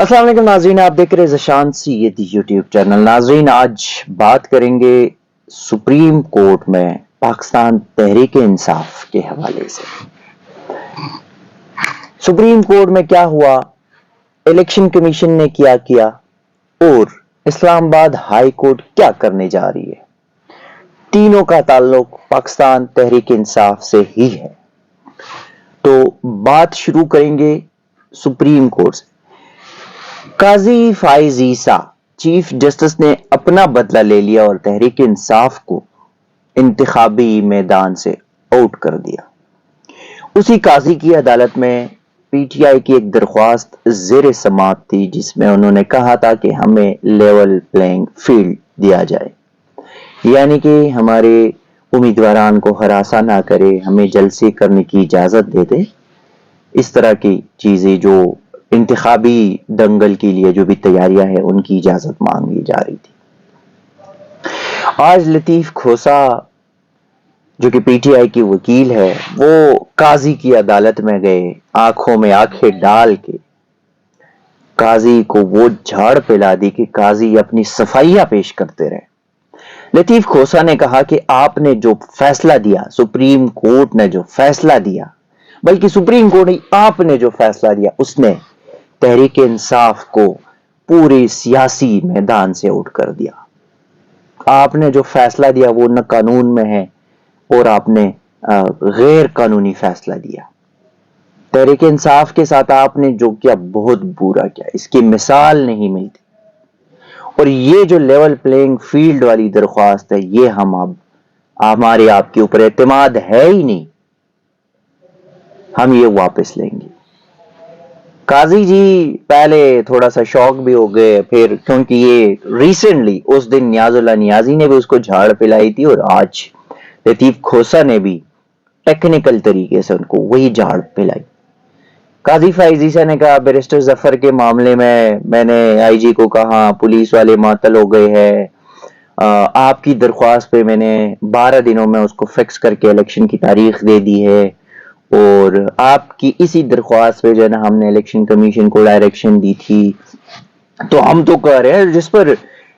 अस्सलाम वालेकुम नाज़रीन, आप देख रहे हैं ज़शान सैयद यूट्यूब चैनल। नाज़रीन, आज बात करेंगे सुप्रीम कोर्ट में पाकिस्तान तहरीक इंसाफ के हवाले से। सुप्रीम कोर्ट में क्या हुआ, इलेक्शन कमीशन ने क्या किया और इस्लामाबाद हाई कोर्ट क्या करने जा रही है। तीनों का ताल्लुक पाकिस्तान तहरीक इंसाफ से ही है। तो बात शुरू करेंगे सुप्रीम कोर्ट से। काजी फाइज ईसा चीफ जस्टिस ने अपना बदला ले लिया और तहरीक इंसाफ को इंतखाबी मैदान से आउट कर दिया। उसी काजी की अदालत में पीटीआई की एक दरख्वास्त ज़ेर समाअत थी, जिसमें उन्होंने कहा था कि हमें लेवल प्लेइंग फील्ड दिया जाए, यानी कि हमारे उम्मीदवारान को हरासा ना करे, हमें जलसे करने की इजाजत दे दे। इस तरह की चीजें जो इंतखाबी दंगल के लिए जो भी तैयारियां हैं, उनकी इजाजत मांगी जा रही थी। आज लतीफ खोसा जो कि पीटीआई की वकील है, वो काजी की अदालत में गए, आंखों में आंखें डाल के काजी को वो झाड़ पिला दी कि काजी अपनी सफाइयां पेश करते रहे। लतीफ खोसा ने कहा कि आपने जो फैसला दिया, सुप्रीम कोर्ट ने जो फैसला दिया, बल्कि सुप्रीम कोर्ट ने आपने जो फैसला दिया, उसने तहरीक इंसाफ को पूरे सियासी मैदान से आउट कर दिया। आपने जो फैसला दिया वो न कानून में है और आपने गैर कानूनी फैसला दिया। तहरीक इंसाफ के साथ आपने जो किया बहुत बुरा किया, इसकी मिसाल नहीं मिलती। और ये जो लेवल प्लेइंग फील्ड वाली दरख्वास्त है, ये हमारे आपके ऊपर एतमाद है ही नहीं, हम ये वापस लेंगे। काजी जी पहले थोड़ा सा शौक भी हो गए, फिर क्योंकि ये रिसेंटली उस दिन नियाजुल्लाह नियाजी ने भी उसको झाड़ पिलाई थी और आज लतीफ खोसा ने भी टेक्निकल तरीके से उनको वही झाड़ पिलाई। काजी फाइज ईसा ने कहा, बैरिस्टर जफर के मामले में मैंने आईजी को कहा, पुलिस वाले मातल हो गए हैं, आपकी दरख्वास्त पे मैंने 12 दिनों में उसको फिक्स करके इलेक्शन की तारीख दे दी है और आपकी इसी दरख्वास्त पे जो है ना हमने इलेक्शन कमीशन को डायरेक्शन दी थी। तो हम तो कह रहे हैं, जिस पर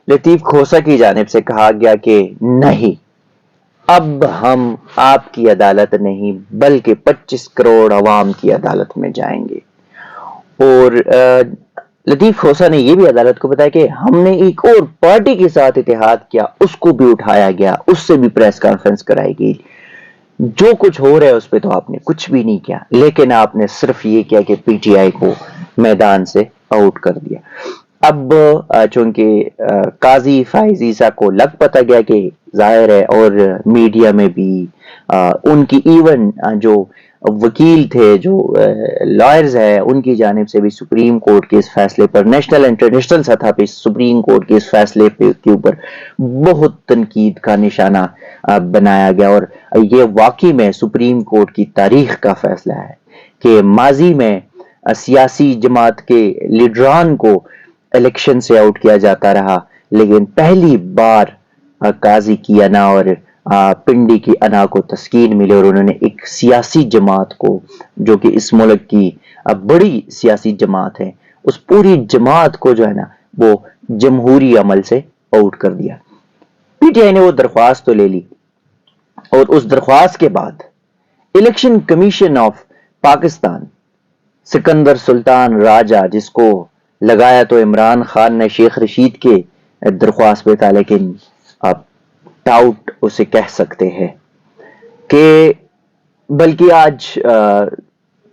लतीफ खोसा की जानिब से कहा गया कि नहीं, अब हम आपकी अदालत नहीं बल्कि 25 करोड़ अवाम की अदालत में जाएंगे। और लतीफ खोसा ने यह भी अदालत को बताया कि हमने एक और पार्टी के साथ इत्तेहाद किया, उसको भी उठाया गया, उससे भी प्रेस कॉन्फ्रेंस कराई गई। जो कुछ हो रहा है उस पर तो आपने कुछ भी नहीं किया, लेकिन आपने सिर्फ ये किया कि पीटीआई को मैदान से आउट कर दिया। अब चूंकि काजी फाइज ईसा को लग पता गया कि जाहिर है, और मीडिया में भी उनकी इवन जो वकील थे, जो लॉयर्स है, उनकी जानिब से भी सुप्रीम कोर्ट के इस फैसले पर, नेशनल इंटरनेशनल सतह पे सुप्रीम कोर्ट के इस फैसले के ऊपर बहुत तनकीद का निशाना बनाया गया। और ये वाकई में सुप्रीम कोर्ट की तारीख का फैसला है कि माजी में सियासी जमात के लीडरान को इलेक्शन से आउट किया जाता रहा, लेकिन पहली बार काजी की अना और पिंडी की अना को तस्कीन मिले और उन्होंने एक सियासी जमात को, जो कि इस मुल्क की बड़ी सियासी जमात है, उस पूरी जमात को जो है ना वो जमहूरी अमल से आउट कर दिया। पीटीआई ने वो दरख्वास्त तो ले ली और उस दरख्वास्त के बाद election commission of Pakistan Sikandar Sultan Raja, जिसको लगाया तो इमरान खान ने शेख रशीद के दरख्वास्त पे था, लेकिन आप टाउट उसे कह सकते हैं कि बल्कि आज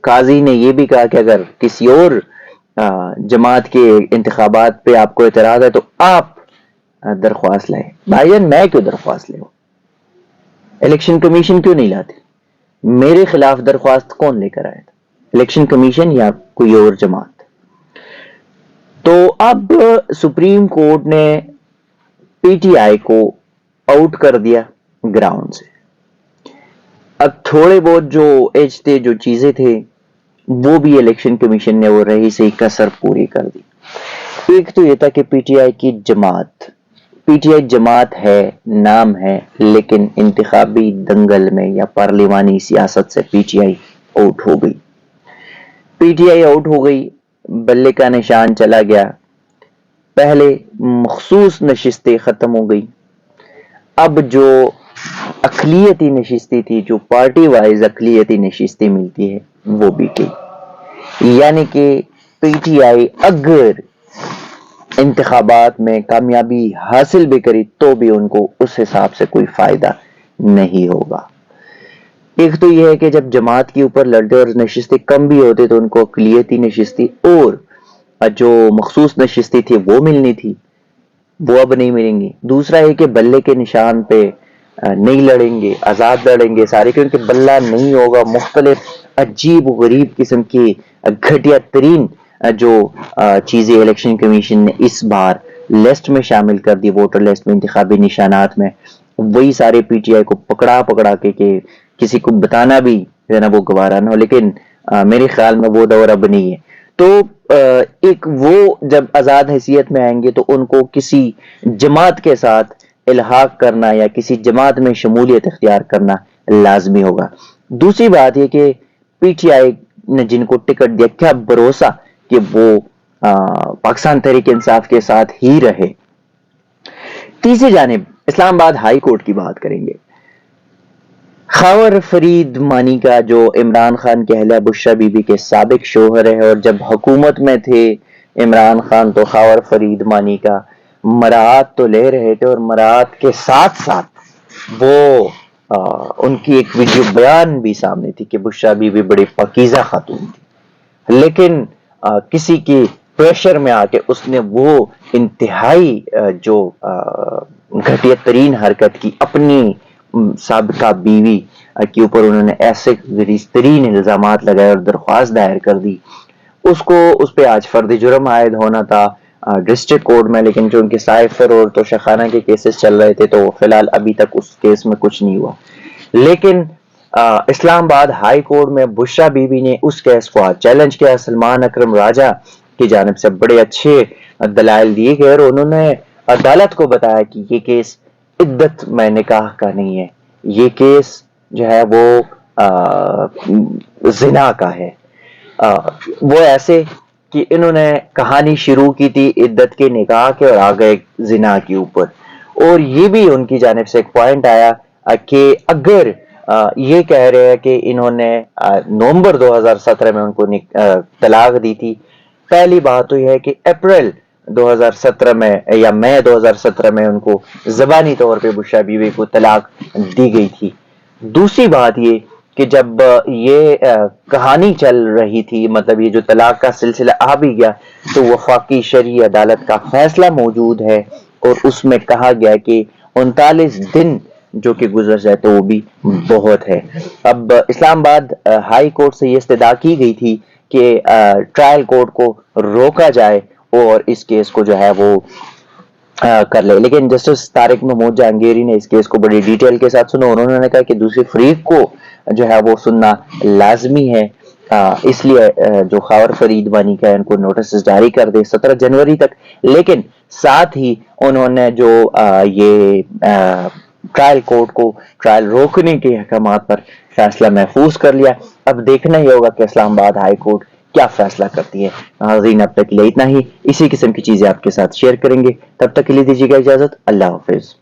काजी ने यह भी कहा कि अगर किसी और जमात के इंतखाबात पे आपको एतराज है तो आप दरख्वास्त लाए। भाईजान, मैं क्यों दरख्वास्त ले, इलेक्शन कमीशन क्यों नहीं लाती? मेरे खिलाफ दरख्वास्त कौन लेकर आया था, इलेक्शन कमीशन या कोई और जमात? तो अब सुप्रीम कोर्ट ने पीटीआई को आउट कर दिया ग्राउंड से। अब थोड़े बहुत जो एज थे, जो चीजें थे, वो भी इलेक्शन कमीशन ने वो रही से कसर पूरी कर दी। एक तो ये था कि पीटीआई जमात है, नाम है, लेकिन इंतखाबी दंगल में या पार्लिमानी सियासत से पीटीआई आउट हो गई। पीटीआई आउट हो गई بلے کا نشان چلا گیا، پہلے مخصوص نشستیں ختم ہو گئی، اب جو اقلیتی نشستیں تھی، جو پارٹی وائز اقلیتی نشستیں ملتی ہے وہ بھی گئی، یعنی کہ پی ٹی آئی اگر انتخابات میں کامیابی حاصل بھی کری تو بھی ان کو اس حساب سے کوئی فائدہ نہیں ہوگا۔ ایک تو یہ ہے کہ جب جماعت کے اوپر لڑتے اور نشستیں کم بھی ہوتے تو ان کو اقلیتی نشستیں اور جو مخصوص نشستیں تھی وہ ملنی تھی، وہ اب نہیں ملیں گی۔ دوسرا ہے کہ بلے کے نشان پہ نہیں لڑیں گے، آزاد لڑیں گے سارے، کیونکہ بلہ نہیں ہوگا، مختلف عجیب و غریب قسم کی گھٹیا ترین جو چیزیں الیکشن کمیشن نے اس بار لسٹ میں شامل کر دی، ووٹر لسٹ میں، انتخابی نشانات میں، وہی سارے پی ٹی آئی کو پکڑا کے کہ کسی کو بتانا بھی جو ہے نا وہ گوارا نہ ہو، لیکن میرے خیال میں وہ دور اب نہیں ہے۔ تو ایک وہ جب آزاد حیثیت میں آئیں گے تو ان کو کسی جماعت کے ساتھ الحاق کرنا یا کسی جماعت میں شمولیت اختیار کرنا لازمی ہوگا۔ دوسری بات یہ کہ پی ٹی آئی نے جن کو ٹکٹ دیا، کیا بھروسہ کہ وہ پاکستان تحریک انصاف کے ساتھ ہی رہے۔ تیسری جانب اسلام آباد ہائی کورٹ کی بات کریں گے۔ خاور فرید مانی کا جو عمران خان کے اہلیہ بشرا بی بی کے سابق شوہر ہے، اور جب حکومت میں تھے عمران خان تو خاور فرید مانی کا مراعات تو لے رہے تھے، اور مراعات کے ساتھ ساتھ وہ ان کی ایک ویڈیو بیان بھی سامنے تھی کہ بشرا بی بی بڑی پاکیزہ خاتون تھی، لیکن کسی کی پریشر میں آ کے اس نے وہ انتہائی جو گھٹیا ترین حرکت کی، اپنی سابقہ بیوی کے اوپر انہوں نے ایسے غلیظ ترین الزامات لگائے اور درخواست دائر کر دی، اس پہ آج فرد جرم عائد ہونا تھا ڈسٹرکٹ کورٹ میں، لیکن چونکہ سائفر اور توشخانہ کے کیسز چل رہے تھے تو فی الحال ابھی تک اس کیس میں کچھ نہیں ہوا۔ لیکن اسلام آباد ہائی کورٹ میں بشرا بی بی نے اس کیس کو چیلنج کیا، سلمان اکرم راجہ کی جانب سے بڑے اچھے دلائل دیے گئے، اور انہوں نے عدالت کو بتایا کہ یہ کیس عدت میں نکاح کا نہیں ہے، یہ کیس جو ہے وہ زنا کا ہے۔ وہ ایسے کہ انہوں نے کہانی شروع کی تھی عدت کے نکاح کے اور آ گئے زنا کے اوپر، اور یہ بھی ان کی جانب سے ایک پوائنٹ آیا کہ اگر یہ کہہ رہے ہیں کہ انہوں نے نومبر 2017 میں ان کو طلاق دی تھی، پہلی بات تو یہ ہے کہ اپریل 2017 میں یا مئی 2017 میں ان کو زبانی طور پہ بشرا بیوی کو طلاق دی گئی تھی۔ دوسری بات یہ کہ جب یہ کہانی چل رہی تھی، مطلب یہ جو طلاق کا سلسلہ آ بھی گیا، تو وفاقی شرعی عدالت کا فیصلہ موجود ہے اور اس میں کہا گیا کہ 39 دن جو کہ گزر جائے تو وہ بھی بہت ہے۔ اب اسلام آباد ہائی کورٹ سے یہ استدعا کی گئی تھی کہ ٹرائل کورٹ کو روکا جائے اور اس کیس کو جو ہے وہ کر لے، لیکن جسٹس طارق محمود جہانگیری نے اس کیس کو بڑی ڈیٹیل کے ساتھ سنا، اور انہوں نے کہا کہ دوسری فریق کو جو ہے وہ سننا لازمی ہے، اس لیے جو خاور فرید مانی کا ان کو نوٹسز جاری کر دے 17 جنوری تک، لیکن ساتھ ہی انہوں نے جو یہ ٹرائل کورٹ کو ٹرائل روکنے کے احکامات پر فیصلہ محفوظ کر لیا۔ اب دیکھنا ہی ہوگا کہ اسلام آباد ہائی کورٹ کیا فیصلہ کرتی ہے۔ ناظرین اب تک کے لیے اتنا ہی، اسی قسم کی چیزیں آپ کے ساتھ شیئر کریں گے، تب تک کے لیے دیجیے گا اجازت، اللہ حافظ۔